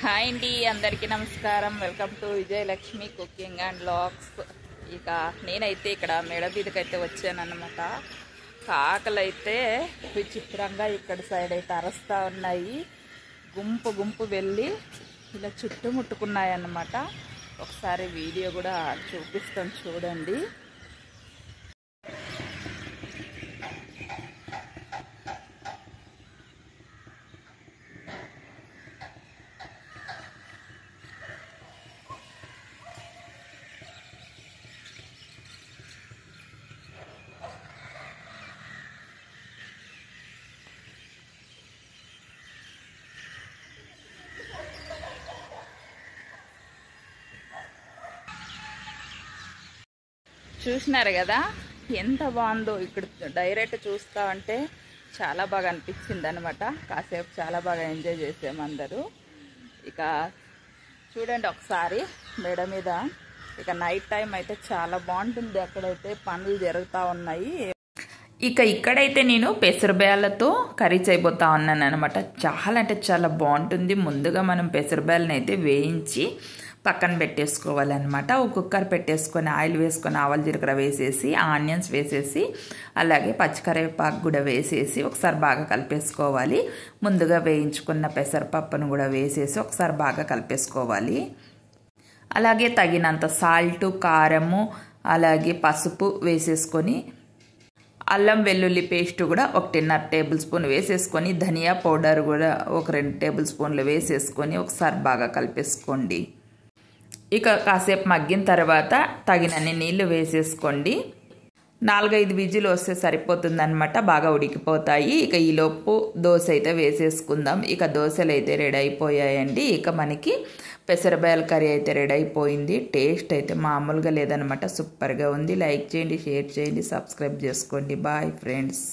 Hi అండి, అందరికీ నమస్కారం. Welcome to Vijayalakshmi cooking and vlogs. ఇక నేనైతే ఇక్కడ మేడ మీదకైతే వచ్చానన్నమాట. కాకలు అయితే విచిత్రంగా ఇక్కడ సైడ్ అయితే అరుస్తూ ఉన్నాయి. గుంపు గుంపు వెళ్ళి ఇలా చుట్టుముట్టుకున్నాయి అన్నమాట. ఒకసారి వీడియో కూడా చూపిస్తాను, చూడండి. చూసినారు కదా ఎంత బాగుందో. ఇక్కడ డైరెక్ట్ చూస్తా అంటే చాలా బాగా అనిపించింది అనమాట. కాసేపు చాలా బాగా ఎంజాయ్ చేసాము అందరూ. ఇక చూడండి ఒకసారి మేడ మీద. ఇక నైట్ టైం అయితే చాలా బాగుంటుంది. అక్కడైతే పనులు జరుగుతూ ఉన్నాయి. ఇక ఇక్కడైతే నేను పెసరబేళ్ళతో కర్రీ చేయబోతా ఉన్నాను అనమాట. చాలా అంటే చాలా బాగుంటుంది. ముందుగా మనం పెసరబేళ్ళని అయితే వేయించి పక్కన పెట్టేసుకోవాలన్నమాట. ఒక కుక్కర్ పెట్టేసుకొని ఆయిల్ వేసుకొని ఆవాలు జీలకర్ర వేసేసి ఆనియన్స్ వేసేసి అలాగే పచ్చికరివేపాకు కూడా వేసేసి ఒకసారి బాగా కలిపేసుకోవాలి. ముందుగా వేయించుకున్న పెసరపప్పును కూడా వేసేసి ఒకసారి బాగా కలిపేసుకోవాలి. అలాగే తగినంత సాల్ట్, కారము, అలాగే పసుపు వేసేసుకొని అల్లం వెల్లుల్లి పేస్ట్ కూడా 1.5 టేబుల్ స్పూన్ వేసేసుకొని ధనియా పౌడర్ కూడా ఒక 2 టేబుల్ స్పూన్లు వేసేసుకొని ఒకసారి బాగా కలిపేసుకోండి. ఇక కాసేపు మగ్గిన తర్వాత తగినన్ని నీళ్లు వేసేసుకోండి. 4-5 విజిల్ వస్తే సరిపోతుంది అనమాట. బాగా ఉడికిపోతాయి. ఇక ఈలోపు దోశ అయితే వేసేసుకుందాం. ఇక దోశలు అయితే రెడీ అయిపోయాయండి. ఇక మనకి పెసరబేళ్ళ కర్రీ అయితే రెడీ అయిపోయింది. టేస్ట్ అయితే మామూలుగా లేదనమాట. సూపర్గా ఉంది. లైక్ చేయండి, షేర్ చేయండి, సబ్స్క్రైబ్ చేసుకోండి. Bye friends.